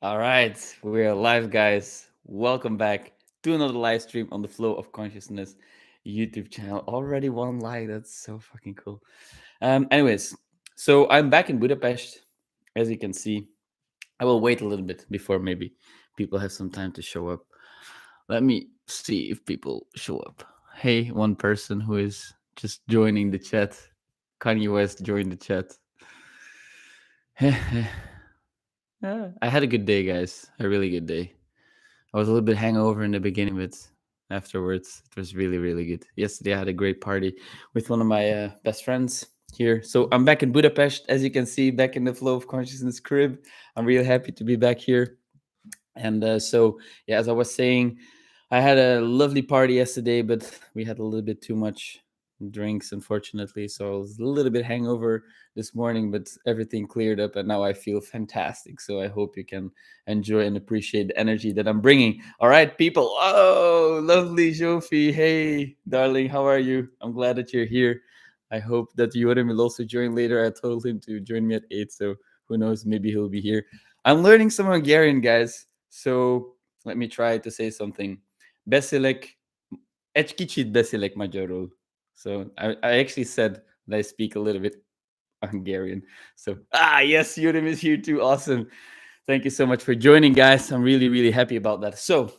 All right, we're live, guys. Welcome back to another live stream on the Flow of Consciousness YouTube channel. Already one like, that's so fucking cool. Anyways, so I'm back in Budapest, as you can see. I will wait a little bit before maybe people have some time to show up. Let me see if people show up. Hey, one person who is just joining the chat. Kanye West joined the chat. Yeah, I had a good day, guys. A really good day. I was a little bit hangover in the beginning, but afterwards it was really, really good. Yesterday I had a great party with one of my best friends here. So I'm back in Budapest, as you can see, back in the Flow of Consciousness crib. I'm really happy to be back here. And yeah, as I was saying, I had a lovely party yesterday, but we had a little bit too much drinks, unfortunately. So I was a little bit hangover this morning, but everything cleared up and now I feel fantastic. So I hope you can enjoy and appreciate the energy that I'm bringing. All right, people. Oh, lovely Jofi. Hey, darling, how are you? I'm glad that you're here. I hope that Yoram will also join later. I told him to join me at 8, so who knows, maybe he'll be here. I'm learning some Hungarian, guys. So let me try to say something. Beszélek, egy kicsit beszélek magyarul. So I actually said that I speak a little bit Hungarian. So, yes, Yurim is here too. Awesome. Thank you so much for joining, guys. I'm really, really happy about that. So,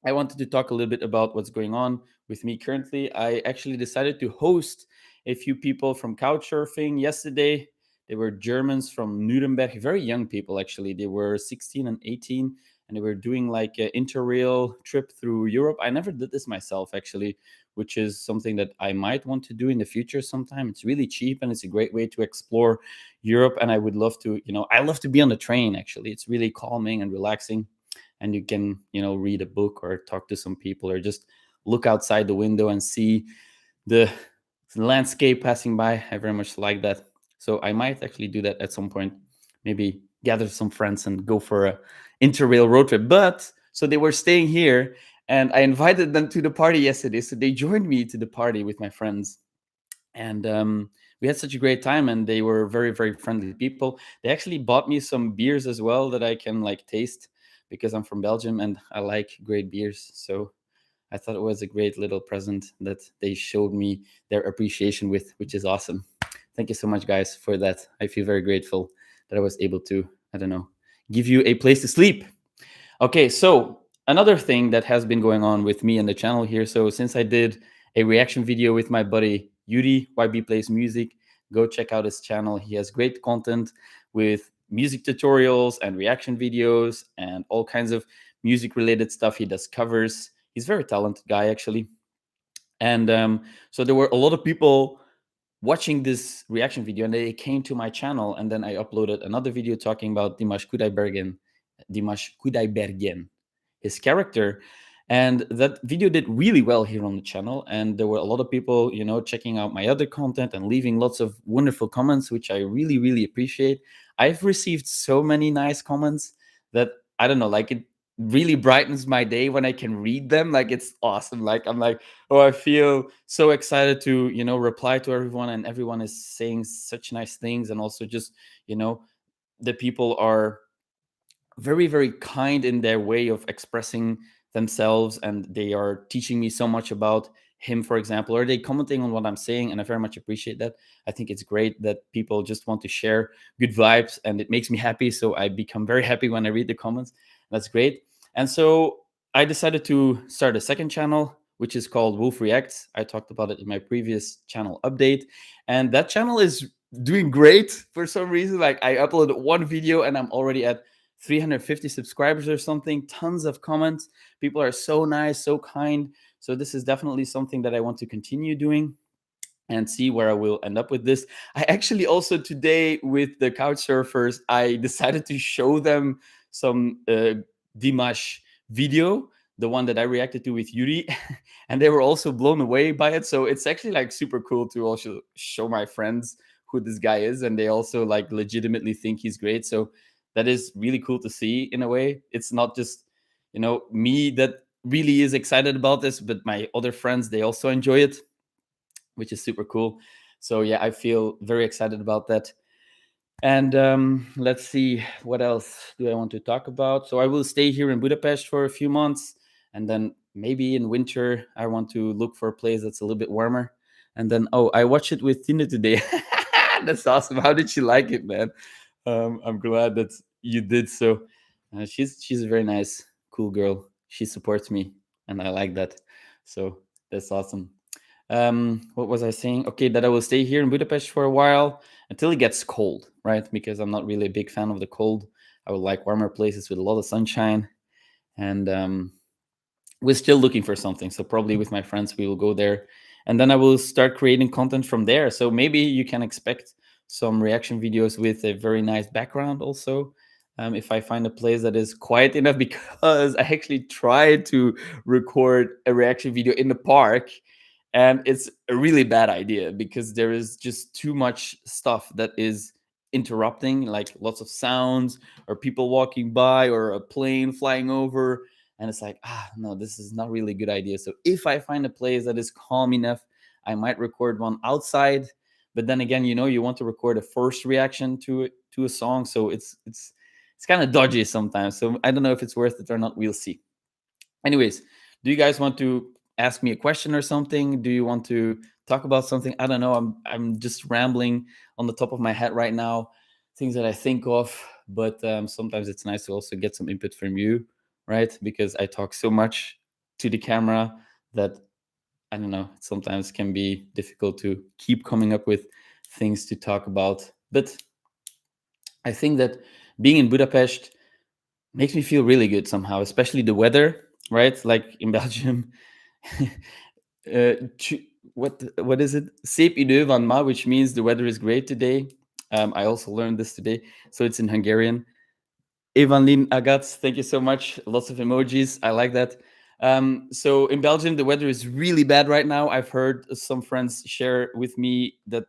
I wanted to talk a little bit about what's going on with me currently. I actually decided to host a few people from Couchsurfing yesterday. They were Germans from Nuremberg, very young people actually. They were 16 and 18, and they were doing like an interrail trip through Europe. I never did this myself actually, which is something that I might want to do in the future sometime. It's really cheap and it's a great way to explore Europe. And I would love to, I love to be on the train actually. It's really calming and relaxing, and you can read a book or talk to some people or just look outside the window and see the landscape passing by. I very much like that, so I might actually do that at some point. Maybe gather some friends and go for a interrail road trip. But so they were staying here and I invited them to the party yesterday, so they joined me to the party with my friends. And we had such a great time, and they were very, very friendly people. They actually bought me some beers as well that I can like taste, because I'm from Belgium and I like great beers. So I thought it was a great little present that they showed me their appreciation with, which is awesome. Thank you so much, guys, for that. I feel very grateful that I was able to, I don't know, give you a place to sleep. Okay, so another thing that has been going on with me and the channel here. So since I did a reaction video with my buddy Yuri, YB Plays Music, go check out his channel. He has great content with music tutorials and reaction videos and all kinds of music related stuff. He does covers. He's a very talented guy, actually. And so there were a lot of people watching this reaction video, and they came to my channel, and then I uploaded another video talking about Dimash Qudaibergen, his character. And that video did really well here on the channel, and there were a lot of people checking out my other content and leaving lots of wonderful comments, which I really, really appreciate. I've received so many nice comments that, I don't know, like, it really brightens my day when I can read them. Like, it's awesome. Like, I'm like, oh, I feel so excited to reply to everyone, and everyone is saying such nice things. And also just the people are very, very kind in their way of expressing themselves, and they are teaching me so much about him, for example, or they commenting on what I'm saying, and I very much appreciate that. I think it's great that people just want to share good vibes, and it makes me happy. So I become very happy when I read the comments. That's great. And so I decided to start a second channel, which is called Wolf Reacts. I talked about it in my previous channel update, and that channel is doing great for some reason. Like, I uploaded one video and I'm already at 350 subscribers or something, tons of comments. People are so nice, so kind. So this is definitely something that I want to continue doing and see where I will end up with this. I actually also today with the Couchsurfers, I decided to show them some Dimash video, the one that I reacted to with Yuri, and they were also blown away by it. So it's actually like super cool to also show my friends who this guy is, and they also like legitimately think he's great. So that is really cool to see in a way. It's not just me that really is excited about this, but my other friends, they also enjoy it, which is super cool. So yeah, I feel very excited about that. And let's see, what else do I want to talk about? So I will stay here in Budapest for a few months, and then maybe in winter I want to look for a place that's a little bit warmer. And then, oh, I watched it with Tina today. That's awesome. How did she like it, man? I'm glad that you did so. She's a very nice, cool girl. She supports me, and I like that. So that's awesome. What was I saying? Okay, that I will stay here in Budapest for a while until it gets cold, right? Because I'm not really a big fan of the cold. I would like warmer places with a lot of sunshine. And we're still looking for something. So probably with my friends, we will go there. And then I will start creating content from there. So maybe you can expect some reaction videos with a very nice background also. If I find a place that is quiet enough, because I actually tried to record a reaction video in the park, and it's a really bad idea because there is just too much stuff that is interrupting, like lots of sounds or people walking by or a plane flying over. And it's like, no, this is not really a good idea. So if I find a place that is calm enough, I might record one outside. But then again, you want to record a first reaction to a song, so it's kind of dodgy sometimes. So I don't know if it's worth it or not. We'll see. Anyways, do you guys want to ask me a question or something? Do you want to talk about something? I don't know. I'm just rambling on the top of my head right now, things that I think of. But sometimes it's nice to also get some input from you, right? Because I talk so much to the camera that, I don't know, sometimes can be difficult to keep coming up with things to talk about. But I think that being in Budapest makes me feel really good somehow, especially the weather, right? Like in Belgium. uh, what is it? Szép idő van ma, which means the weather is great today. I also learned this today, so it's in Hungarian. Evanlin Agats, thank you so much. Lots of emojis. I like that. So in Belgium, the weather is really bad right now. I've heard some friends share with me that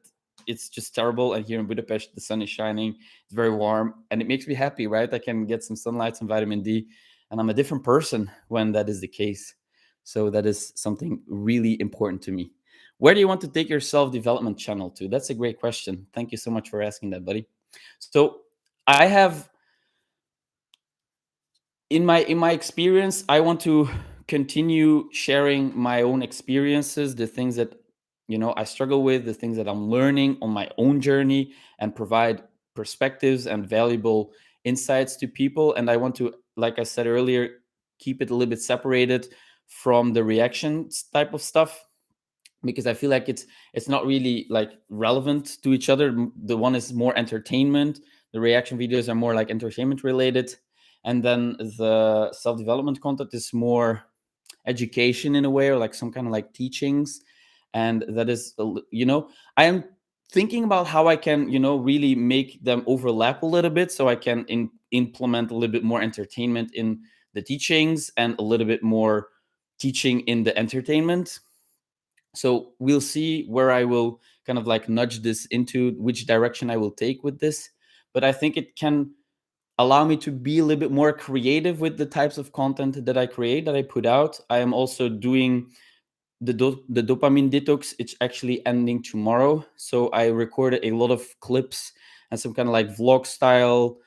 it's just terrible. And here in Budapest, the sun is shining. It's very warm, and it makes me happy, right? I can get some sunlight, some vitamin D, and I'm a different person when that is the case. So that is something really important to me. Where do you want to take your self-development channel to? That's a great question. Thank you so much for asking that, buddy. So I have, in my experience, I want to continue sharing my own experiences, the things that I struggle with, the things that I'm learning on my own journey, and provide perspectives and valuable insights to people. And I want to, like I said earlier, keep it a little bit separated from the reactions type of stuff, because I feel like it's not really like relevant to each other. The one is more entertainment. The reaction videos are more like entertainment related, and then the self-development content is more education in a way, or like some kind of like teachings. And that is, I am thinking about how I can, really make them overlap a little bit, so I can implement a little bit more entertainment in the teachings and a little bit more teaching in the entertainment. So we'll see where I will kind of like nudge this into, which direction I will take with this. But I think it can allow me to be a little bit more creative with the types of content that I create, that I put out. I am also doing the dopamine detox. It's actually ending tomorrow. So I recorded a lot of clips and some kind of like vlog style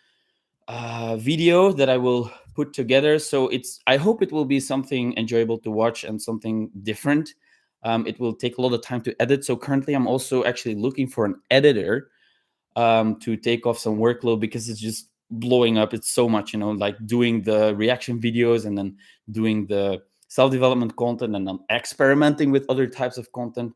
video that I will put together. So I hope it will be something enjoyable to watch and something different. It will take a lot of time to edit. So currently, I'm also actually looking for an editor to take off some workload, because it's just blowing up. It's so much, like doing the reaction videos and then doing the self-development content, and then experimenting with other types of content.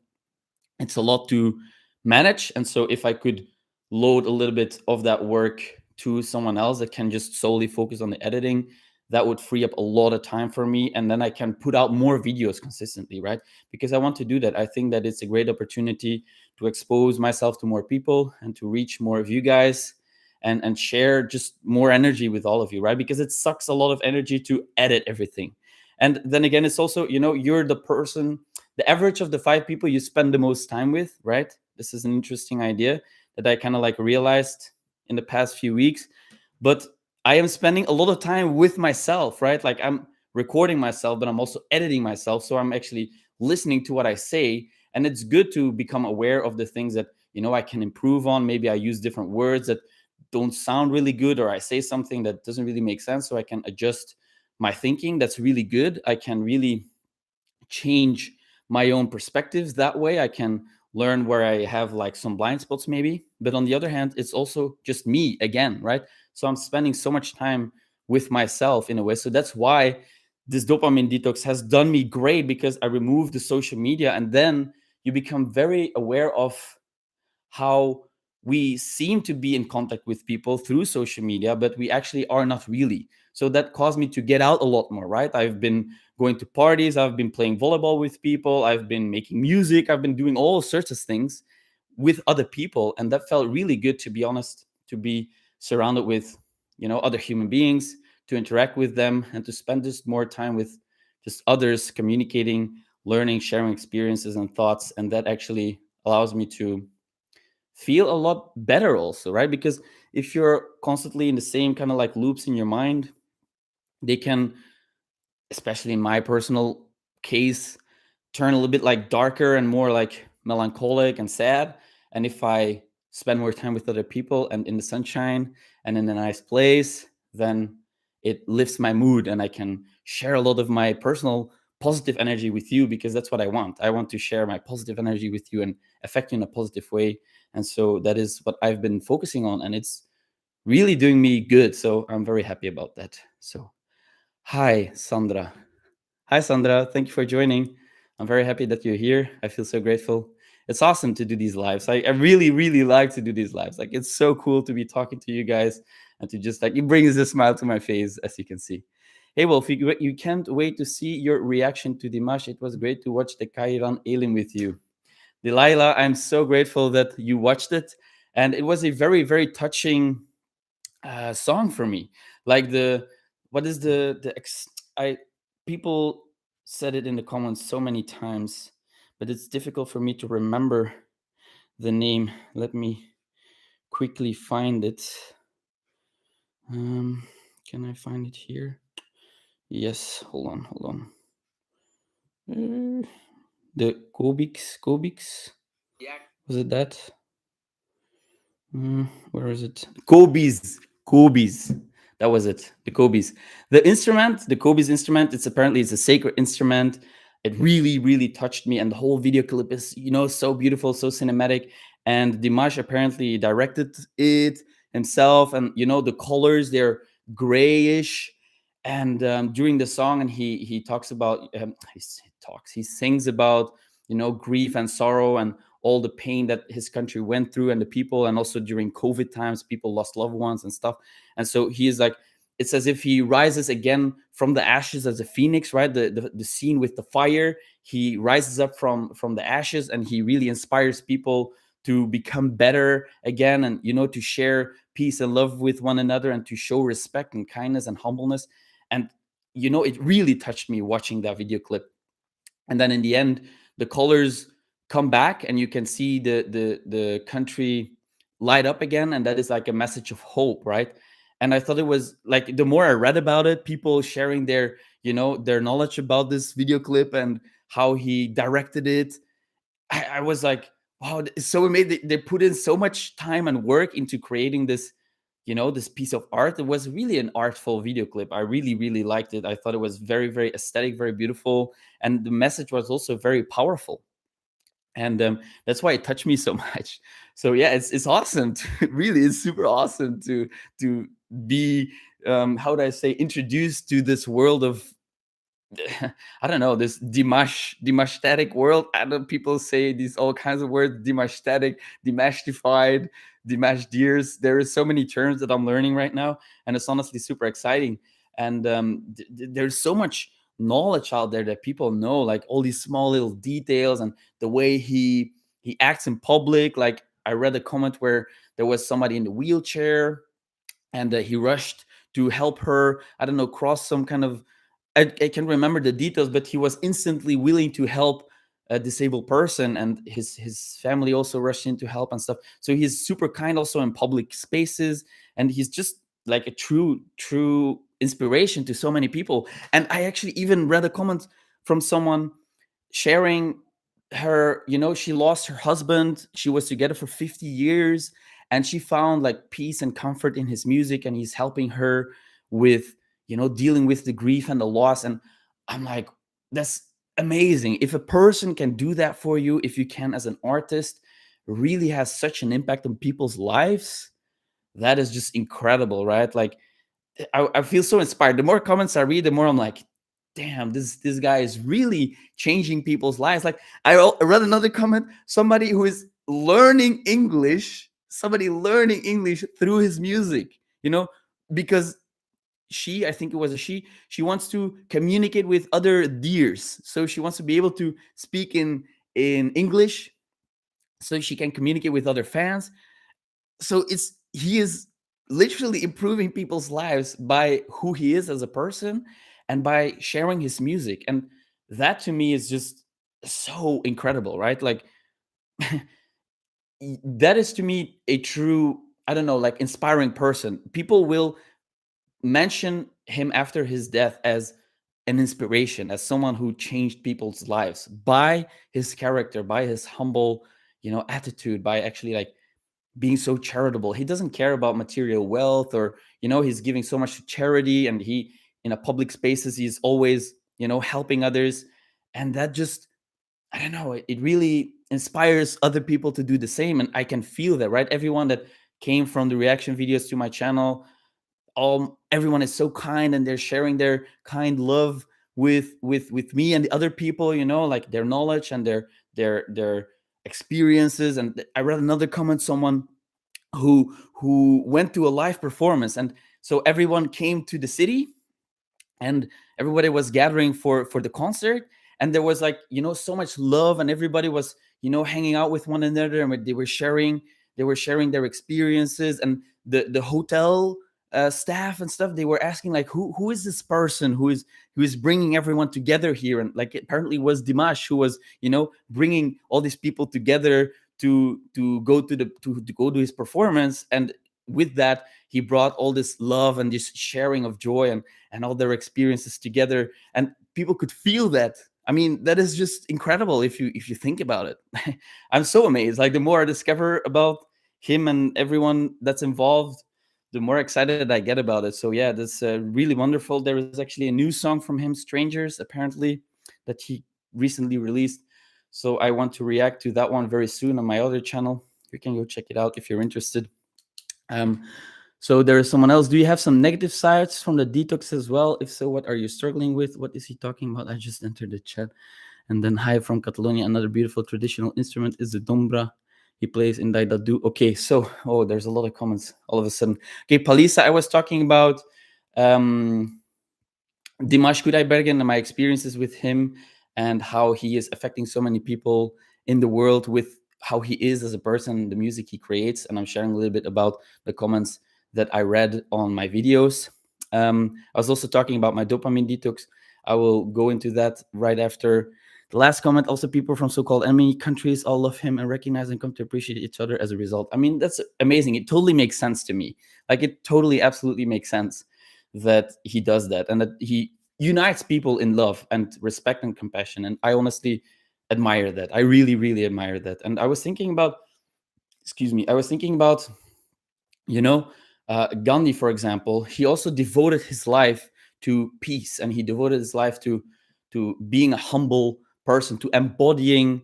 It's a lot to manage. And so if I could load a little bit of that work to someone else that can just solely focus on the editing, that would free up a lot of time for me. And then I can put out more videos consistently, right? Because I want to do that. I think that it's a great opportunity to expose myself to more people and to reach more of you guys, and share just more energy with all of you, right? Because it sucks a lot of energy to edit everything. And then again, it's also, you're the person, the average of the 5 people you spend the most time with, right? This is an interesting idea that I kind of like realized in the past few weeks. But I am spending a lot of time with myself, right? Like I'm recording myself, but I'm also editing myself. So I'm actually listening to what I say. And it's good to become aware of the things that, I can improve on. Maybe I use different words that don't sound really good, or I say something that doesn't really make sense, so I can adjust my thinking. That's really good. I can really change my own perspectives that way. I can learn where I have like some blind spots maybe. But on the other hand, it's also just me again, right? So I'm spending so much time with myself in a way. So that's why this dopamine detox has done me great, because I removed the social media, and then you become very aware of how we seem to be in contact with people through social media, but we actually are not really. So that caused me to get out a lot more, right? I've been going to parties, I've been playing volleyball with people, I've been making music, I've been doing all sorts of things with other people. And that felt really good, to be honest, to be surrounded with, other human beings, to interact with them, and to spend just more time with just others, communicating, learning, sharing experiences and thoughts. And that actually allows me to feel a lot better also, right? Because if you're constantly in the same kind of like loops in your mind, they can, especially in my personal case, turn a little bit like darker and more like melancholic and sad. And if I spend more time with other people and in the sunshine and in a nice place, then it lifts my mood, and I can share a lot of my personal positive energy with you, because that's what I want. I want to share my positive energy with you and affect you in a positive way. And so that is what I've been focusing on, and it's really doing me good. So I'm very happy about that. So, hi, Sandra. Hi, Sandra. Thank you for joining. I'm very happy that you're here. I feel so grateful. It's awesome to do these lives. I really, really like to do these lives. Like, it's so cool to be talking to you guys, and to just like, it brings a smile to my face, as you can see. Hey, Wolf, you can't wait to see your reaction to Dimash. It was great to watch the Kairan Elim with you. Delilah, I'm so grateful that you watched it. And it was a very, very touching song for me. Like what is I people said it in the comments so many times, but it's difficult for me to remember the name. Let me quickly find it. Can I find it here? Yes, hold on. The Kobix. Yeah. Was it that? Where is it? Kobe's. That was it. The Kobe's. The Kobe's instrument. It's a sacred instrument. It really, really touched me, and the whole video clip is, so beautiful, so cinematic. And Dimash apparently directed it himself, and the colors, they're grayish. And during the song, and he talks about he sings about grief and sorrow and all the pain that his country went through, and the people, and also during COVID times, people lost loved ones and stuff. And so he is like, it's as if he rises again from the ashes as a phoenix, right? The scene with the fire, he rises up from the ashes, and he really inspires people to become better again, and to share peace and love with one another, and to show respect and kindness and humbleness. And it really touched me watching that video clip. And then in the end, the colors come back, and you can see the country light up again, and that is like a message of hope, right? And I thought it was like, the more I read about it, people sharing their knowledge about this video clip and how he directed it, I was like, wow, it's so amazing. They put in so much time and work into creating this piece of art. It was really an artful video clip. I really, really liked it. I thought it was very, very aesthetic, very beautiful, and the message was also very powerful. And that's why it touched me so much. So yeah, it's awesome. Really, it's super awesome to be how do I say, introduced to this world of I don't know, this Dimashtatic world. I know people say these all kinds of words: Dimashtatic, Dimashtified, Dimash deers. There is so many terms that I'm learning right now, and it's honestly super exciting. And there's so much knowledge out there that people know, like all these small little details, and the way he acts in public. Like, I read a comment where there was somebody in the wheelchair, and he rushed to help her, I don't know, cross some kind of, I can remember the details, but he was instantly willing to help a disabled person, and his family also rushed in to help and stuff. So he's super kind also in public spaces, and he's just like a true inspiration to so many people. And I actually even read a comment from someone sharing her, she lost her husband. She was together for 50 years, and she found like peace and comfort in his music, and he's helping her with, dealing with the grief and the loss. And I'm like, that's amazing. If a person can do that for you, if you can as an artist really has such an impact on people's lives, that is just incredible, right? Like I feel so inspired. The more comments I read, the more I'm like, damn, this guy is really changing people's lives. Like I read another comment, somebody who is learning English, somebody learning English through his music, because I think it was a she wants to communicate with other deers. So she wants to be able to speak in English so she can communicate with other fans. So he is literally improving people's lives by who he is as a person and by sharing his music. And that to me is just so incredible, right? Like that is to me a true, I don't know, like inspiring person. People will mention him after his death as an inspiration, as someone who changed people's lives by his character, by his humble, attitude, by actually like being so charitable. He doesn't care about material wealth, or he's giving so much to charity, and he in a public spaces he's always helping others. And that just, I don't know, it really inspires other people to do the same. And I can feel that, right? Everyone that came from the reaction videos to my channel, everyone is so kind, and they're sharing their kind love with me and the other people, like their knowledge and their experiences. And I read another comment, someone who went to a live performance, and so everyone came to the city, and everybody was gathering for the concert, and there was like so much love, and everybody was hanging out with one another, and they were sharing their experiences. And the hotel staff and stuff, they were asking like, who is this person who is bringing everyone together here. And like apparently it was Dimash who was bringing all these people together to go to go to his performance. And with that he brought all this love and this sharing of joy and all their experiences together, and people could feel that. I mean, that is just incredible if you think about it. I'm so amazed. Like the more I discover about him and everyone that's involved, the more excited I get about it. So yeah, that's really wonderful. There is actually a new song from him, Strangers, apparently, that he recently released. So I want to react to that one very soon on my other channel. You can go check it out if you're interested. So there is someone else. Do you have some negative sides from the detox as well? If so, what are you struggling with? What is he talking about? I just entered the chat. And then hi from Catalonia. Another beautiful traditional instrument is the dombra. He plays in Daidadu. Okay, so there's a lot of comments all of a sudden. Okay, Palisa, I was talking about Dimash Qudaibergen and my experiences with him and how he is affecting so many people in the world with how he is as a person, the music he creates. And I'm sharing a little bit about the comments that I read on my videos. I was also talking about my dopamine detox. I will go into that right after the last comment. Also, people from so-called enemy countries all love him and recognize and come to appreciate each other as a result. I mean, that's amazing. It totally makes sense to me. Like it totally, absolutely makes sense that he does that and that he unites people in love and respect and compassion. And I honestly admire that. I really, really admire that. And I was thinking about, Gandhi, for example. He also devoted his life to peace, and he devoted his life to being a humble person, to embodying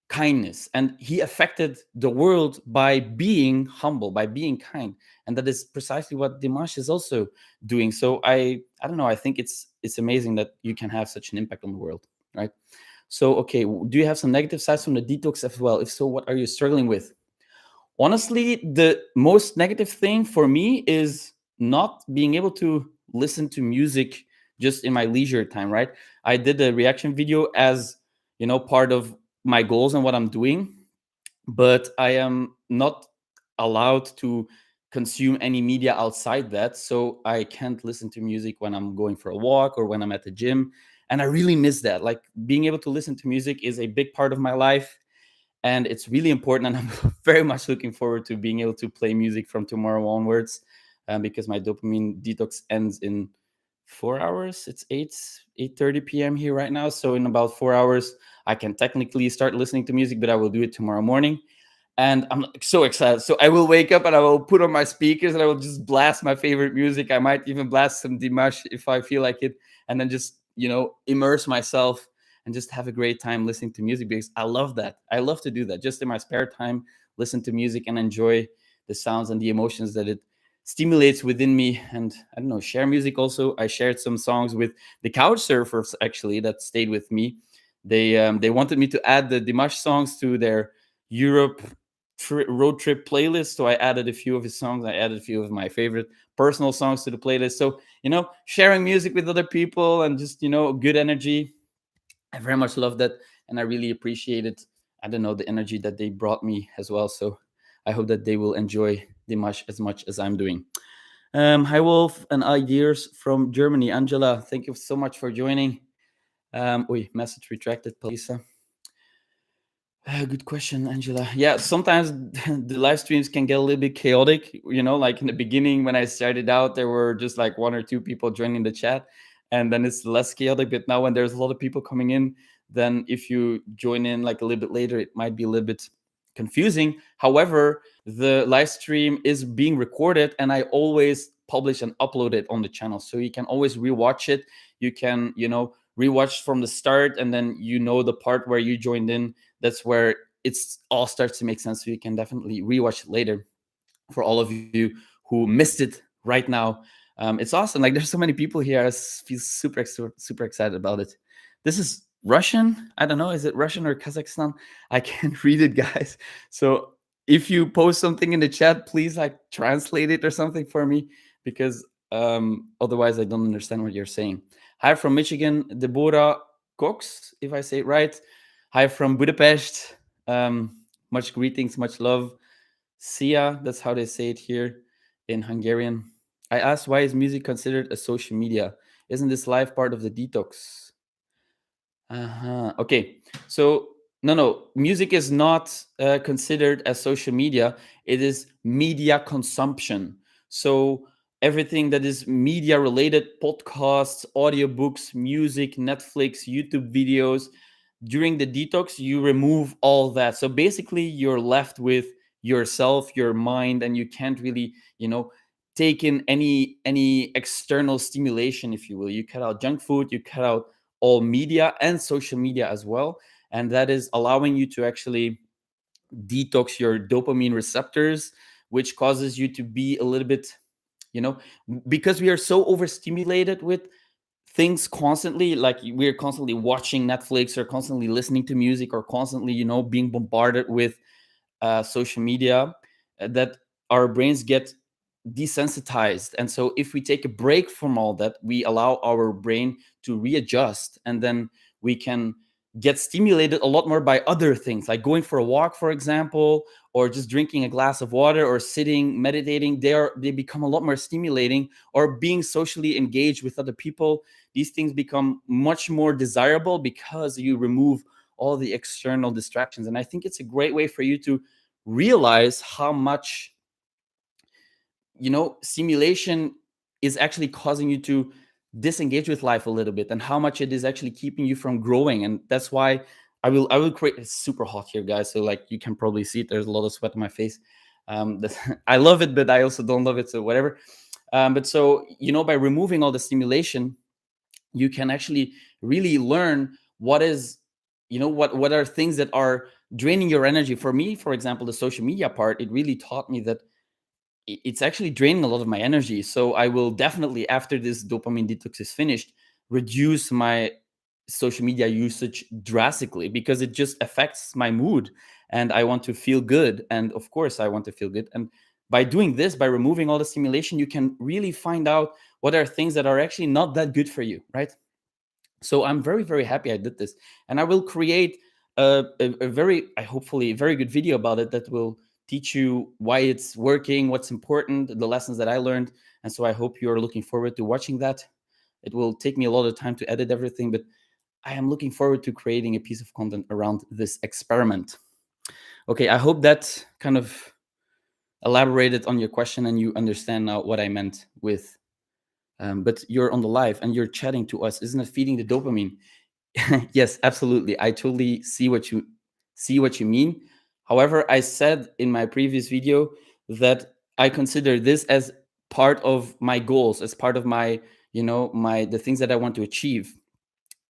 kindness. And he affected the world by being humble, by being kind. And that is precisely what Dimash is also doing. So I don't know. I think it's amazing that you can have such an impact on the world, right? So, okay, do you have some negative sides from the detox as well? If so, what are you struggling with? Honestly, the most negative thing for me is not being able to listen to music just in my leisure time, right? I did a reaction video as, part of my goals and what I'm doing, but I am not allowed to consume any media outside that. So I can't listen to music when I'm going for a walk or when I'm at the gym. And I really miss that. Like being able to listen to music is a big part of my life, and it's really important. And I'm very much looking forward to being able to play music from tomorrow onwards, because my dopamine detox ends in 4 hours. It's 8:30 p.m. here right now, so in about 4 hours I can technically start listening to music, but I will do it tomorrow morning. and I'm like so excited. So I will wake up and I will put on my speakers and I will just blast my favorite music. I might even blast some Dimash if I feel like it, and then just immerse myself and just have a great time listening to music, because I love that. I love to do that just in my spare time, listen to music and enjoy the sounds and the emotions that it stimulates within me. And I don't know, share music also. I shared some songs with the Couchsurfers actually that stayed with me. They wanted me to add the Dimash songs to their Europe road trip playlist. So I added a few of his songs. I added a few of my favorite personal songs to the playlist. So, sharing music with other people and just, good energy. I very much love that. And I really appreciated, I don't know, the energy that they brought me as well. So I hope that they will enjoy Dimash as much as I'm doing. Hi, Wolf, and ideas from Germany. Angela, thank you so much for joining. Message retracted, please. Good question, Angela. Yeah, sometimes the live streams can get a little bit chaotic. Like in the beginning when I started out, there were just like one or two people joining the chat, and then it's less chaotic. But now when there's a lot of people coming in, then if you join in like a little bit later, it might be a little bit confusing. However, the live stream is being recorded, and I always publish and upload it on the channel, so you can always rewatch it. You can, rewatch from the start, and then the part where you joined in, that's where it's all starts to make sense. So you can definitely rewatch it later. For all of you who missed it right now, it's awesome. Like there's so many people here. I feel super excited about it. This is Russian. I don't know. Is it Russian or Kazakhstan? I can't read it, guys. So if you post something in the chat, please like translate it or something for me, because otherwise I don't understand what you're saying. Hi from Michigan, Deborah Cox, if I say it right. Hi from Budapest. Much greetings, much love. Sia, that's how they say it here in Hungarian. I asked, why is music considered a social media? Isn't this live part of the detox? Okay, so no, music is not considered as social media. It is media consumption. So everything that is media related, podcasts, audiobooks, music, Netflix, YouTube videos, during the detox, you remove all that. So basically, you're left with yourself, your mind, and you can't really, take in any external stimulation, if you will. You cut out junk food, you cut out all media and social media as well, and that is allowing you to actually detox your dopamine receptors, which causes you to be a little bit, because we are so overstimulated with things constantly, like we're constantly watching Netflix or constantly listening to music or constantly being bombarded with social media, that our brains get desensitized. And so if we take a break from all that, we allow our brain to readjust, and then we can get stimulated a lot more by other things, like going for a walk, for example, or just drinking a glass of water, or sitting meditating. They become a lot more stimulating, or being socially engaged with other people. These things become much more desirable because you remove all the external distractions. And I think it's a great way for you to realize how much simulation is actually causing you to disengage with life a little bit, and how much it is actually keeping you from growing. And that's why I will create. It's super hot here, guys, so like you can probably see it. There's a lot of sweat on my face. I love it, but I also don't love it, so whatever. But so by removing all the stimulation, you can actually really learn what is, what are things that are draining your energy. For me, for example, the social media part, it really taught me that it's actually draining a lot of my energy. So I will definitely, after this dopamine detox is finished, reduce my social media usage drastically, because it just affects my mood, and I want to feel good. And of course I want to feel good. And by doing this, by removing all the stimulation, you can really find out what are things that are actually not that good for you, right? So I'm very, very happy I did this, and I will create a very, I hopefully, a very good video about it that will teach you why it's working, what's important, the lessons that I learned. And so I hope you're looking forward to watching that. It will take me a lot of time to edit everything, but I am looking forward to creating a piece of content around this experiment. Okay, I hope that kind of elaborated on your question and you understand now what I meant with. But you're on the live and you're chatting to us. Isn't it feeding the dopamine? Yes, absolutely. I totally see what you mean. However, I said in my previous video that I consider this as part of my goals, as part of my, the things that I want to achieve.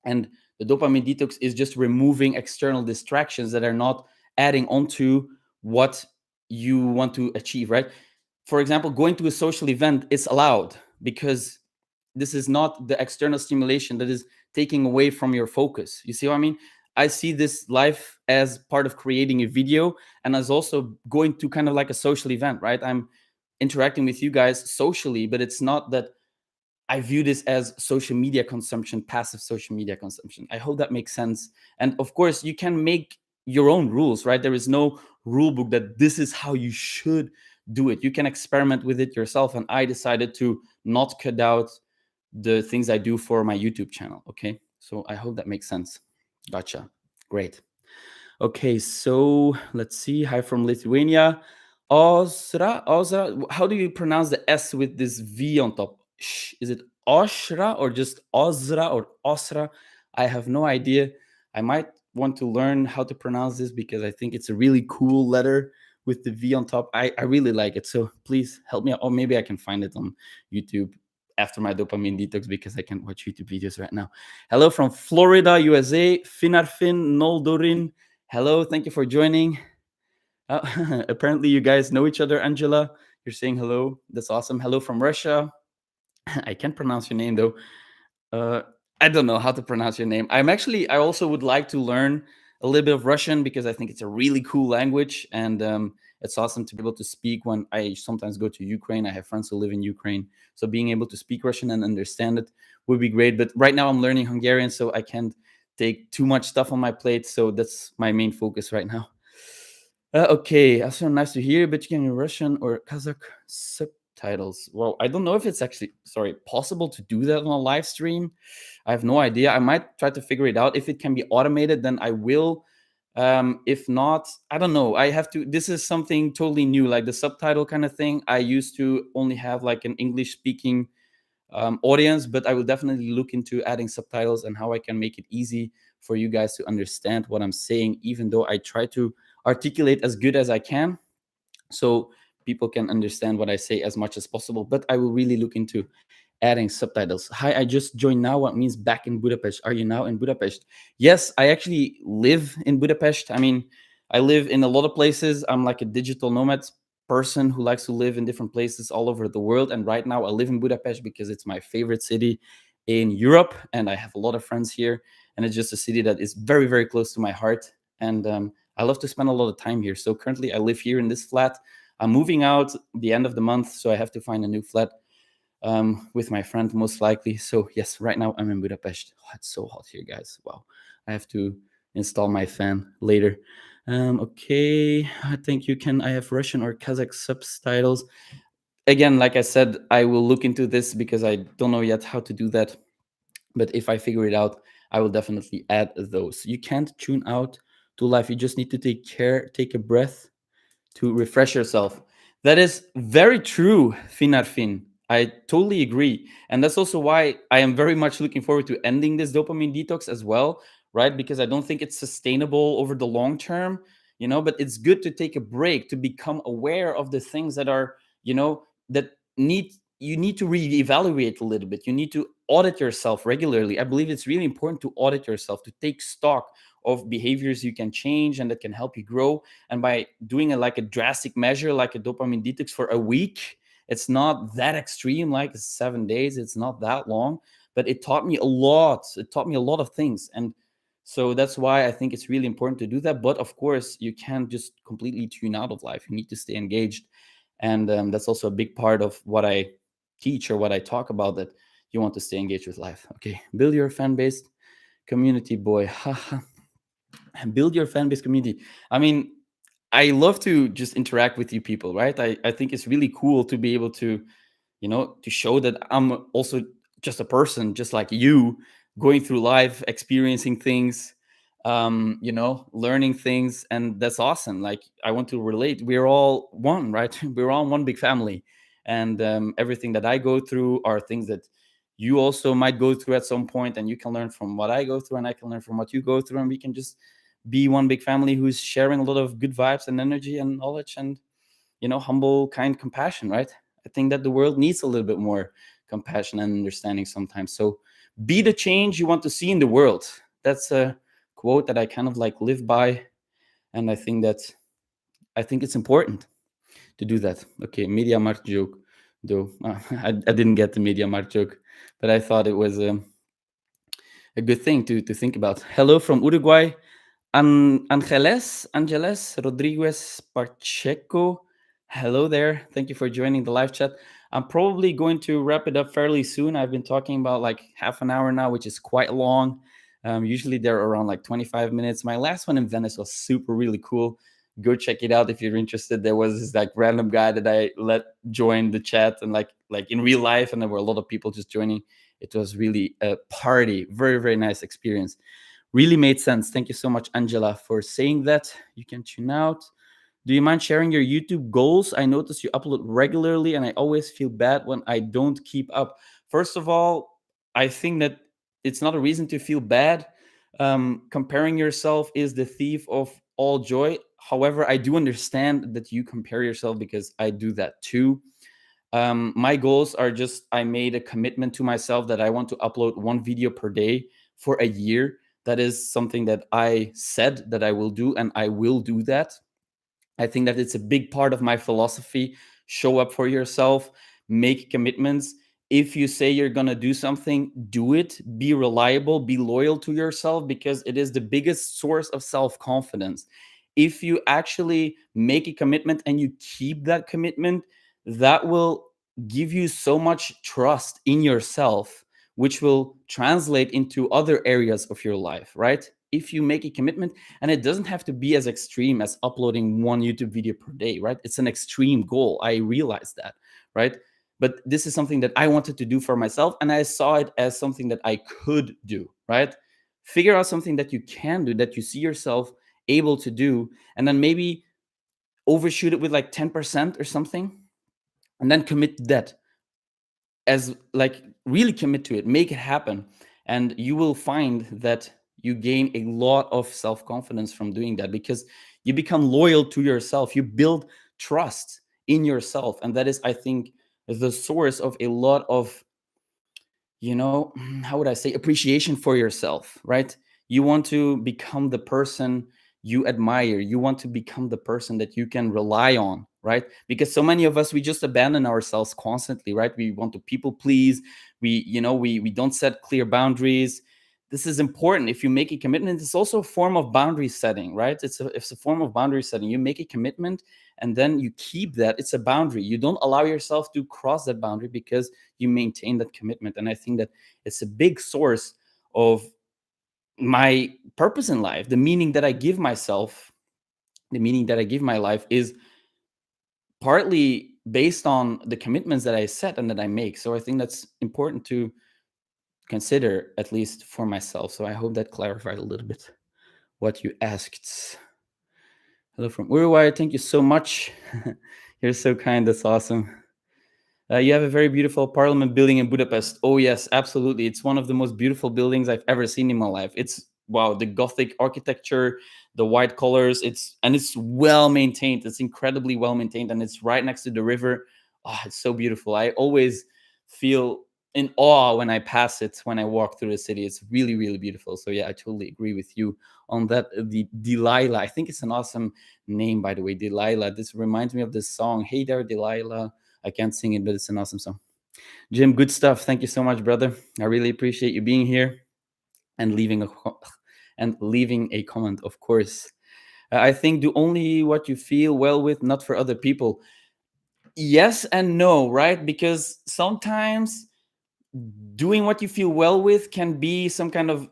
And the dopamine detox is just removing external distractions that are not adding onto what you want to achieve, right? For example, going to a social event is allowed because this is not the external stimulation that is taking away from your focus. You see what I mean? I see this life as part of creating a video and as also going to kind of like a social event, right? I'm interacting with you guys socially, but it's not that I view this as social media consumption, passive social media consumption. I hope that makes sense. And of course, you can make your own rules, right? There is no rule book that this is how you should do it. You can experiment with it yourself. And I decided to not cut out the things I do for my YouTube channel. Okay. So I hope that makes sense. Gotcha. Great. Okay. So let's see. Hi from Lithuania. Ozra. How do you pronounce the S with this V on top? Is it Oshra or just Ozra or Osra? I have no idea. I might want to learn how to pronounce this because I think it's a really cool letter with the V on top. I really like it. So please help me out. Or maybe I can find it on YouTube after my dopamine detox because I can't watch YouTube videos right now. Hello from Florida, USA. Finarfin Noldorin. Hello. Thank you for joining. Apparently, you guys know each other, Angela. You're saying hello. That's awesome. Hello from Russia. I can't pronounce your name though. I don't know how to pronounce your name. I also would like to learn a little bit of Russian because I think it's a really cool language and it's awesome to be able to speak when I sometimes go to Ukraine. I have friends who live in Ukraine. So being able to speak Russian and understand it would be great. But right now I'm learning Hungarian, so I can't take too much stuff on my plate. So that's my main focus right now. Okay, also nice to hear, but you can use Russian or Kazakh subtitles. Well, I don't know if it's actually, possible to do that on a live stream. I have no idea. I might try to figure it out. If it can be automated, then I will. If not, I don't know. This is something totally new, like the subtitle kind of thing. I used to only have like an English speaking audience, but I will definitely look into adding subtitles and how I can make it easy for you guys to understand what I'm saying, even though I try to articulate as good as I can so people can understand what I say as much as possible. But I will really look into adding subtitles. Hi, I just joined now. What means back in Budapest? Are you now in Budapest? Yes, I actually live in Budapest. I mean, I live in a lot of places. I'm like a digital nomad person who likes to live in different places all over the world. And right now I live in Budapest because it's my favorite city in Europe. And I have a lot of friends here. And it's just a city that is very, very close to my heart. And I love to spend a lot of time here. So currently I live here in this flat. I'm moving out the end of the month. So I have to find a new flat with my friend most likely. So yes, right now I'm in Budapest. Oh, it's so hot here, guys. Wow. I have to install my fan later. Okay, I think I have Russian or Kazakh subtitles. Again, like I said, I will look into this because I don't know yet how to do that. But if I figure it out, I will definitely add those. You can't tune out to life. You just need to take a breath to refresh yourself. That is very true, Finarfin. I totally agree. And that's also why I am very much looking forward to ending this dopamine detox as well, right? Because I don't think it's sustainable over the long term, but it's good to take a break to become aware of the things that are, that you need to reevaluate a little bit. You need to audit yourself regularly. I believe it's really important to audit yourself, to take stock of behaviors you can change and that can help you grow. And by doing like a drastic measure, like a dopamine detox for a week, it's not that extreme, like 7 days. It's not that long, but it taught me a lot. It taught me a lot of things. And so that's why I think it's really important to do that. But of course, you can't just completely tune out of life. You need to stay engaged. And that's also a big part of what I teach or what I talk about, that you want to stay engaged with life. Okay, build your fan-based community, boy. Build your fan base community. I mean, I love to just interact with you people, right? I think it's really cool to be able to, to show that I'm also just a person, just like you, going through life, experiencing things, learning things. And that's awesome. Like, I want to relate. We're all one, right? We're all one big family. And everything that I go through are things that you also might go through at some point, and you can learn from what I go through, and I can learn from what you go through, and we can just be one big family who's sharing a lot of good vibes and energy and knowledge and, humble, kind compassion, right? I think that the world needs a little bit more compassion and understanding sometimes. So be the change you want to see in the world. That's a quote that I kind of like live by, and I think it's important to do that. Okay, media markt joke, though. I didn't get the media markt joke, but I thought it was a good thing to think about. Hello from Uruguay, Angeles Rodriguez Pacheco. Hello there. Thank you for joining the live chat. I'm probably going to wrap it up fairly soon. I've been talking about like half an hour now, which is quite long. Usually they're around like 25 minutes. My last one in Venice was super, really cool. Go check it out if you're interested. There was this like random guy that I let join the chat, and like in real life, and there were a lot of people just joining. It was really a party. Very, very nice experience. Really made sense. Thank you so much, Angela, for saying that. You can tune out. Do you mind sharing your YouTube goals? I notice you upload regularly, and I always feel bad when I don't keep up. First of all, I think that it's not a reason to feel bad. Comparing yourself is the thief of all joy. However, I do understand that you compare yourself, because I do that too. My goals are just, I made a commitment to myself that I want to upload one video per day for a year. That is something that I said that I will do, and I will do that. I think that it's a big part of my philosophy. Show up for yourself, make commitments. If you say you're going to do something, do it. Be reliable, be loyal to yourself, because it is the biggest source of self-confidence. If you actually make a commitment and you keep that commitment, that will give you so much trust in yourself, which will translate into other areas of your life, right? If you make a commitment, and it doesn't have to be as extreme as uploading one YouTube video per day, right? It's an extreme goal. I realize that, right? But this is something that I wanted to do for myself, and I saw it as something that I could do, right? Figure out something that you can do, that you see yourself able to do, and then maybe overshoot it with like 10% or something, and then commit to that, as like really commit to it, make it happen. And you will find that you gain a lot of self-confidence from doing that, because you become loyal to yourself, you build trust in yourself, and that is, I think, the source of a lot of, how would I say, appreciation for yourself, right? You want to become the person you admire. You want to become the person that you can rely on, right? Because so many of us, we just abandon ourselves constantly, right? We want to people please. We don't set clear boundaries. This is important. If you make a commitment, it's also a form of boundary setting, right? It's a form of boundary setting. You make a commitment, and then you keep that. It's a boundary. You don't allow yourself to cross that boundary, because you maintain that commitment. And I think that it's a big source of my purpose in life. The meaning that I give myself, the meaning that I give my life, is partly based on the commitments that I set and that I make. So I think that's important to consider, at least for myself. So I hope that clarified a little bit what you asked. Hello from Uruguay. Thank you so much. You're so kind. That's awesome. You have a very beautiful parliament building in Budapest. Oh, yes, absolutely. It's one of the most beautiful buildings I've ever seen in my life. It's, wow, the Gothic architecture, the white colors. It's well maintained. It's incredibly well maintained, and it's right next to the river. Oh, it's so beautiful. I always feel in awe when I pass it, when I walk through the city. It's really, really beautiful. So yeah, I totally agree with you on that. The Delilah, I think it's an awesome name, by the way, Delilah. This reminds me of this song, Hey There, Delilah. I can't sing it, but it's an awesome song. Jim, good stuff. Thank you so much, brother. I really appreciate you being here and leaving a comment, of course. I think do only what you feel well with, not for other people. Yes and no, right? Because sometimes doing what you feel well with can be some kind of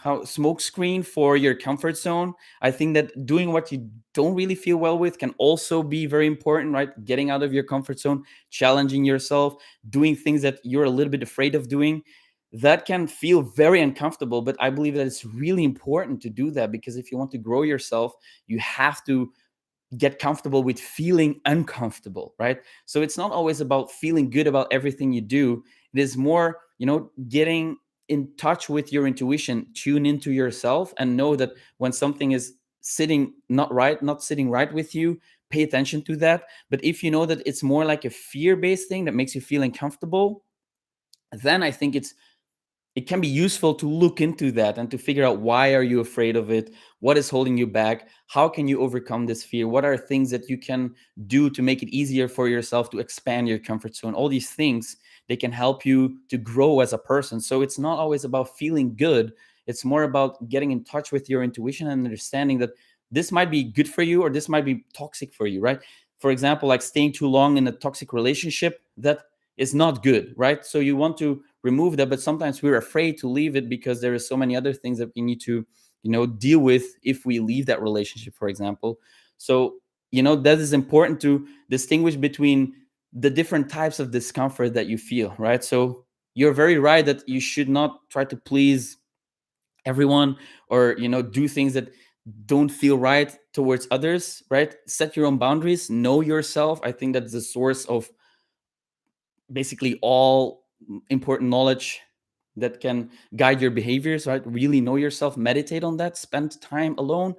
how smoke screen for your comfort zone. I think that doing what you don't really feel well with can also be very important, right? Getting out of your comfort zone, challenging yourself, doing things that you're a little bit afraid of doing. That can feel very uncomfortable, but I believe that it's really important to do that, because if you want to grow yourself, you have to get comfortable with feeling uncomfortable, right? So it's not always about feeling good about everything you do. It is more, getting in touch with your intuition, tune into yourself, and know that when something is not sitting right with you, pay attention to that. But if you know that it's more like a fear-based thing that makes you feel uncomfortable, then I think it can be useful to look into that and to figure out, why are you afraid of it? What is holding you back? How can you overcome this fear? What are things that you can do to make it easier for yourself to expand your comfort zone? All these things, they can help you to grow as a person. So it's not always about feeling good. It's more about getting in touch with your intuition and understanding that this might be good for you or this might be toxic for you, right? For example, like staying too long in a toxic relationship, that is not good, right? So you want to remove that, but sometimes we're afraid to leave it because there is so many other things that we need to, deal with if we leave that relationship, for example. So, that is important to distinguish between the different types of discomfort that you feel, right? So you're very right that you should not try to please everyone, or do things that don't feel right towards others, right? Set your own boundaries, know yourself. I think that's the source of basically all important knowledge that can guide your behaviors, right? Really know yourself, meditate on that, spend time alone,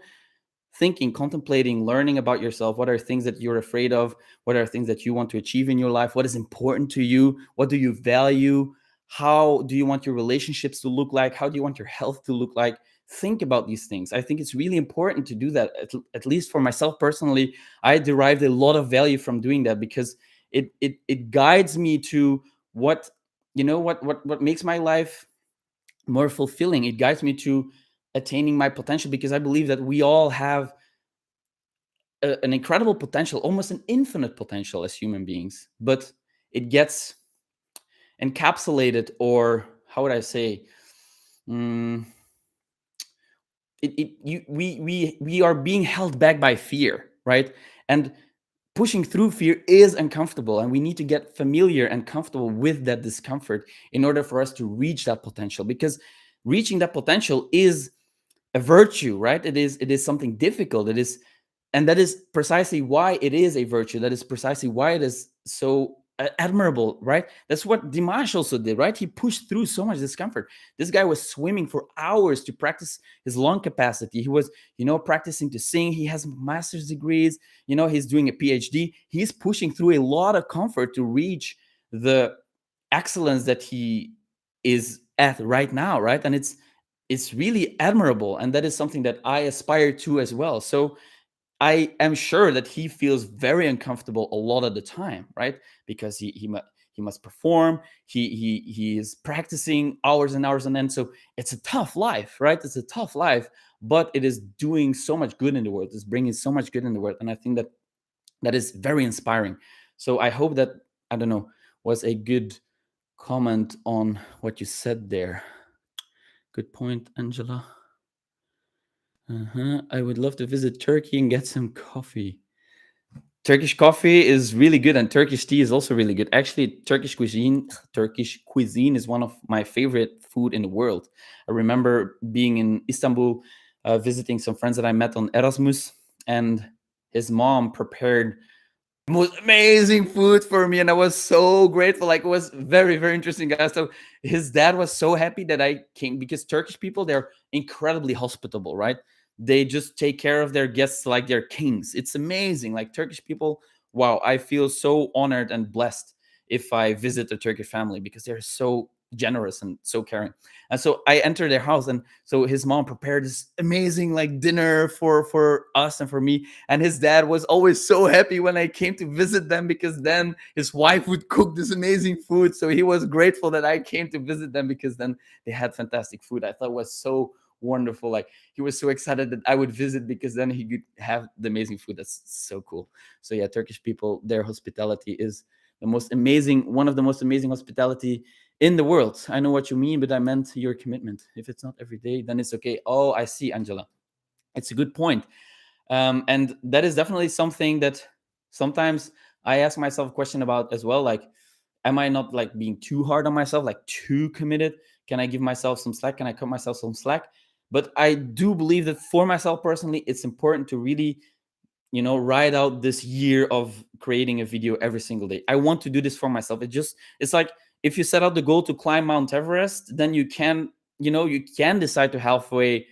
thinking, contemplating, learning about yourself. What are things that you're afraid of? What are things that you want to achieve in your life? What is important to you? What do you value? How do you want your relationships to look like? How do you want your health to look like? Think about these things. I think it's really important to do that. At least for myself personally, I derived a lot of value from doing that, because it guides me to what what makes my life more fulfilling. It guides me to attaining my potential, because I believe that we all have an incredible potential, almost an infinite potential as human beings, but it gets encapsulated, or how would I say, mm, we are being held back by fear, right? And pushing through fear is uncomfortable, and we need to get familiar and comfortable with that discomfort in order for us to reach that potential, because reaching that potential is a virtue, right? It is something difficult. It is, and that is precisely why it is a virtue. That is precisely why it is so admirable, right? That's what Dimash also did, right? He pushed through so much discomfort. This guy was swimming for hours to practice his lung capacity. He was, practicing to sing. He has master's degrees. He's doing a PhD. He's pushing through a lot of comfort to reach the excellence that he is at right now, right? And it's really admirable, and that is something that I aspire to as well. So I am sure that he feels very uncomfortable a lot of the time, right? Because he must perform. He is practicing hours and hours on end. So it's a tough life, right? It's a tough life, but it is doing so much good in the world. It's bringing so much good in the world, and I think that is very inspiring. So I hope that, I don't know, was a good comment on what you said there. Good point, Angela. I would love to visit Turkey and get some coffee. Turkish coffee is really good, and Turkish tea is also really good. Actually, Turkish cuisine is one of my favorite food in the world. I remember being in Istanbul, visiting some friends that I met on Erasmus, and his mom prepared the most amazing food for me, and I was so grateful. Like, it was very, very interesting, guys. So his dad was so happy that I came, because Turkish people, they're incredibly hospitable, right? They just take care of their guests like they're kings. It's amazing. Like, Turkish people, wow, I feel so honored and blessed if I visit a Turkish family, because they're so generous and so caring. And so I enter their house, and so his mom prepared this amazing like dinner for us and for me. And his dad was always so happy when I came to visit them, because then his wife would cook this amazing food. So he was grateful that I came to visit them, because then they had fantastic food. I thought it was so wonderful. Like, he was so excited that I would visit, because then he could have the amazing food. That's so cool. So yeah, Turkish people, their hospitality is one of the most amazing hospitality in the world. I know what you mean, but I meant your commitment. If it's not every day, then it's okay. Oh, I see, Angela. It's a good point. And that is definitely something that sometimes I ask myself a question about as well. Like, am I not like being too hard on myself, like too committed? Can I give myself some slack? Can I cut myself some slack? But I do believe that for myself personally, it's important to really, ride out this year of creating a video every single day. I want to do this for myself. It's like if you set out the goal to climb Mount Everest, then you can, you can decide to halfway,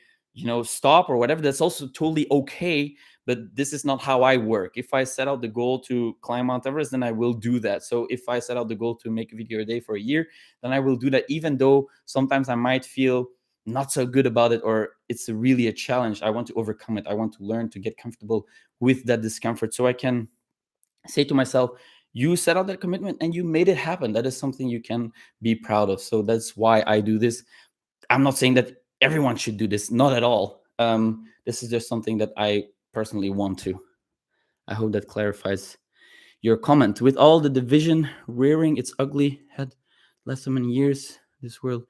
stop or whatever. That's also totally okay. But this is not how I work. If I set out the goal to climb Mount Everest, then I will do that. So if I set out the goal to make a video a day for a year, then I will do that, even though sometimes I might feel not so good about it, or it's really a challenge. I want to overcome it. I want to learn to get comfortable with that discomfort, so I can say to myself, you set out that commitment and you made it happen. That is something you can be proud of. So that's why I do this. I'm not saying that everyone should do this, not at all. This is just something that I personally want to. I hope that clarifies your comment. With all the division rearing its ugly head last so many years, this world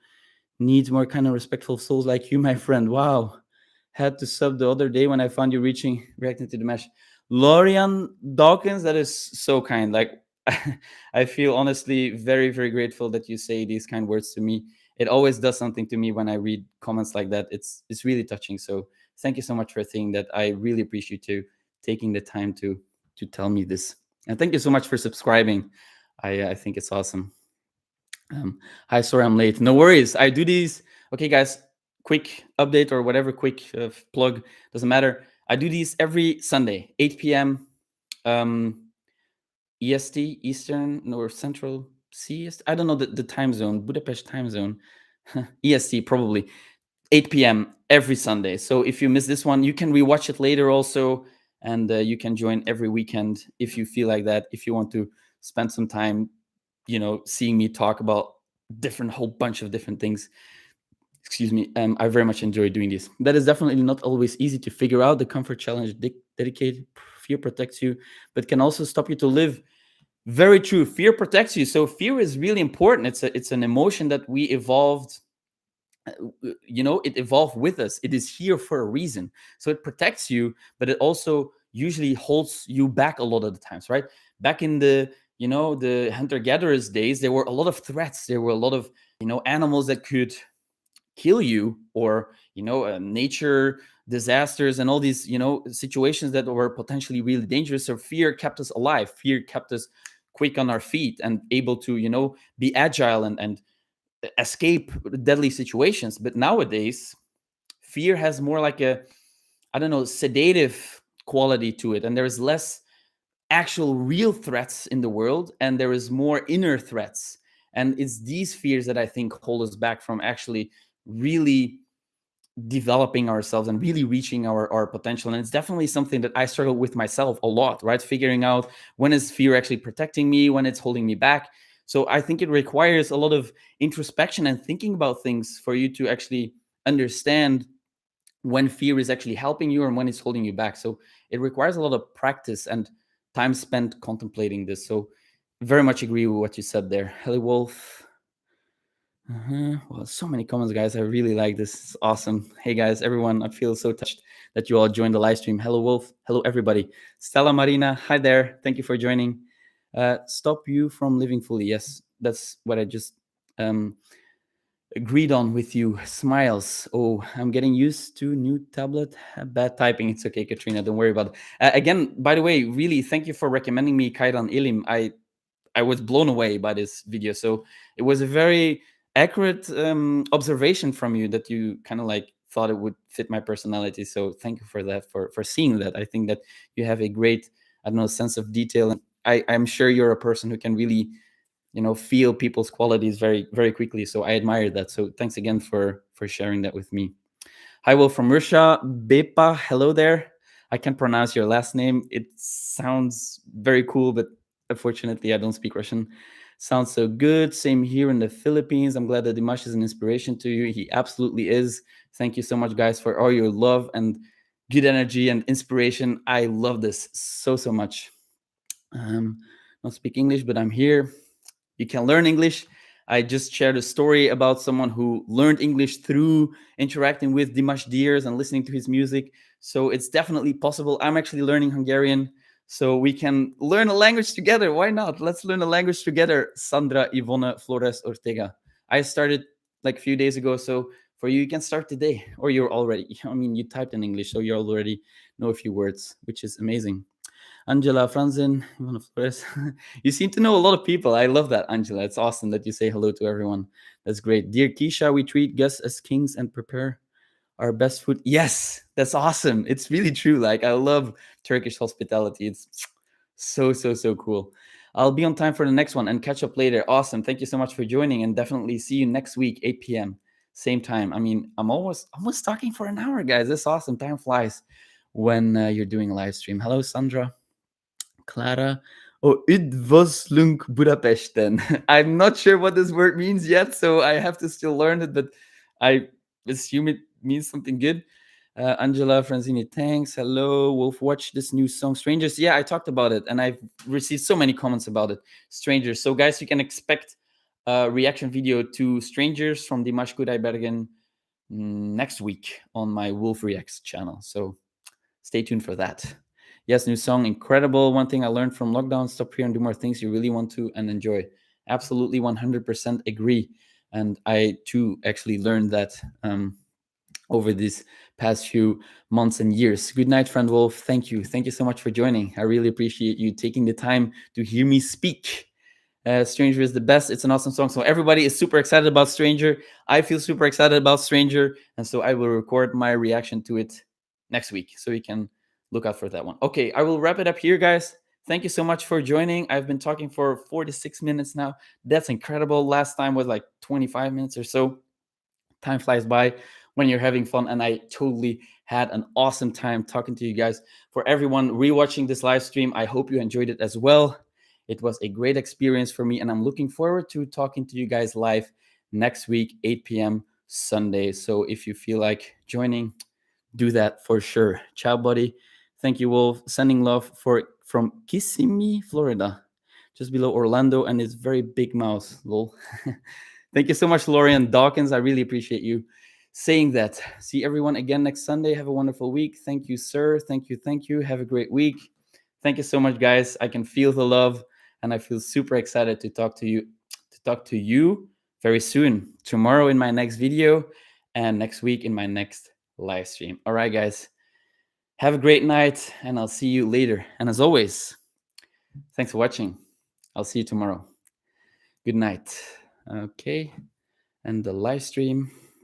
needs more kind of respectful souls like you, my friend. Wow. Had to sub the other day when I found you reacting to Dimash. Lorian Dawkins, that is so kind. Like, I feel honestly very, very grateful that you say these kind words to me. It always does something to me when I read comments like that. It's really touching. So thank you so much for saying that. I really appreciate you taking the time to tell me this. And thank you so much for subscribing. I think it's awesome. Hi, sorry I'm late. No worries. I do these. Okay, guys, quick update or whatever, quick plug, doesn't matter. I do these every Sunday, 8 p.m. EST, Eastern or Central CEST. I don't know the time zone, Budapest time zone. EST, probably 8 p.m. every Sunday. So if you miss this one, you can rewatch it later also. And you can join every weekend if you feel like that. If you want to spend some time, seeing me talk about whole bunch of different things. Excuse me. I very much enjoy doing this. That is definitely not always easy to figure out. The comfort challenge dedicated fear protects you, but can also stop you to live. Very true. Fear protects you. So fear is really important. It's an emotion that we evolved. It evolved with us. It is here for a reason. So it protects you, but it also usually holds you back a lot of the times, right? Back in the the hunter-gatherers days, there were a lot of threats. There were a lot of animals that could kill you, or nature disasters and all these situations that were potentially really dangerous. So fear kept us alive. Fear kept us quick on our feet and able to be agile and escape deadly situations. But nowadays, fear has more like a, I don't know, sedative quality to it, and there is less actual real threats in the world, and there is more inner threats. And it's these fears that I think hold us back from actually really developing ourselves and really reaching our potential. And it's definitely something that I struggle with myself a lot, right? Figuring out when is fear actually protecting me, when it's holding me back. So I think it requires a lot of introspection and thinking about things for you to actually understand when fear is actually helping you and when it's holding you back. So it requires a lot of practice and time spent contemplating this. So very much agree with what you said there. Hello, Wolf. Well, so many comments, guys. I really like this. It's awesome. Hey, guys, everyone. I feel so touched that you all joined the live stream. Hello, Wolf. Hello, everybody. Stella Marina. Hi there. Thank you for joining. Stop you from living fully. Yes, that's what I just agreed on with you. Smiles. Oh, I'm getting used to new tablet. Bad typing. It's okay, Katrina. Don't worry about it. Again, by the way, really, thank you for recommending me Kairan Ilim. I was blown away by this video. So it was a very accurate observation from you that you kind of like thought it would fit my personality. So thank you for that, for seeing that. I think that you have a great, I don't know, sense of detail. And I'm sure you're a person who can really, feel people's qualities very, very quickly. So I admire that. So thanks again for sharing that with me. Hi, Will from Russia. Bepa, hello there. I can't pronounce your last name. It sounds very cool, but unfortunately, I don't speak Russian. Sounds so good. Same here in the Philippines. I'm glad that Dimash is an inspiration to you. He absolutely is. Thank you so much, guys, for all your love and good energy and inspiration. I love this so, so much. Not speak English, but I'm here. You can learn English. I just shared a story about someone who learned English through interacting with Dimash Diers and listening to his music. So it's definitely possible. I'm actually learning Hungarian, so we can learn a language together. Why not? Let's learn a language together. Sandra Ivona Flores Ortega. I started like a few days ago, so for you, you can start today, or you're already, I mean, you typed in English, so you already know a few words, which is amazing. Angela Franzen, Ivana Flores. You seem to know a lot of people. I love that, Angela. It's awesome that you say hello to everyone. That's great. Dear Keisha, we treat guests as kings and prepare our best food. Yes, that's awesome. It's really true. Like, I love Turkish hospitality. It's so cool. I'll be on time for the next one and catch up later. Awesome. Thank you so much for joining, and definitely see you next week, 8 p.m. Same time. I mean, I'm almost talking for an hour, guys. That's awesome. Time flies when you're doing a live stream. Hello, Sandra. Clara. Oh, Üdvözlünk Budapesten. I'm not sure what this word means yet, so I have to still learn it, but I assume it means something good. Angela Franzini, thanks. Hello, Wolf. Watch this new song, Strangers. Yeah, I talked about it, and I've received so many comments about it. Strangers. So, guys, you can expect a reaction video to Strangers from Dimash Qudaibergen next week on my Wolf Reacts channel. So, stay tuned for that. Yes, new song, incredible. One thing I learned from lockdown: stop here and do more things you really want to and enjoy. Absolutely, 100% agree. And I too actually learned that over these past few months and years. Good night, friend Wolf. Thank you so much for joining. I really appreciate you taking the time to hear me speak. Stranger is the best. It's an awesome song. So everybody is super excited about Stranger. I feel super excited about Stranger, and so I will record my reaction to it next week, so you can look out for that one. Okay, I will wrap it up here, guys. Thank you so much for joining. I've been talking for 46 minutes now. That's incredible. Last time was like 25 minutes or so. Time flies by when you're having fun, and I totally had an awesome time talking to you guys. For everyone rewatching this live stream, I hope you enjoyed it as well. It was a great experience for me, and I'm looking forward to talking to you guys live next week, 8 p.m. Sunday. So if you feel like joining, do that for sure. Ciao, buddy. Thank you, Wolf. Sending love from Kissimmee, Florida, just below Orlando, and his very big mouth. Lol. Thank you so much, Lorian Dawkins. I really appreciate you saying that. See everyone again next Sunday. Have a wonderful week. Thank you, sir. Thank you. Have a great week. Thank you so much, guys. I can feel the love, and I feel super excited to talk to you very soon. Tomorrow in my next video, and next week in my next live stream. All right, guys. Have a great night, and I'll see you later. And as always, thanks for watching. I'll see you tomorrow. Good night. Okay. And the live stream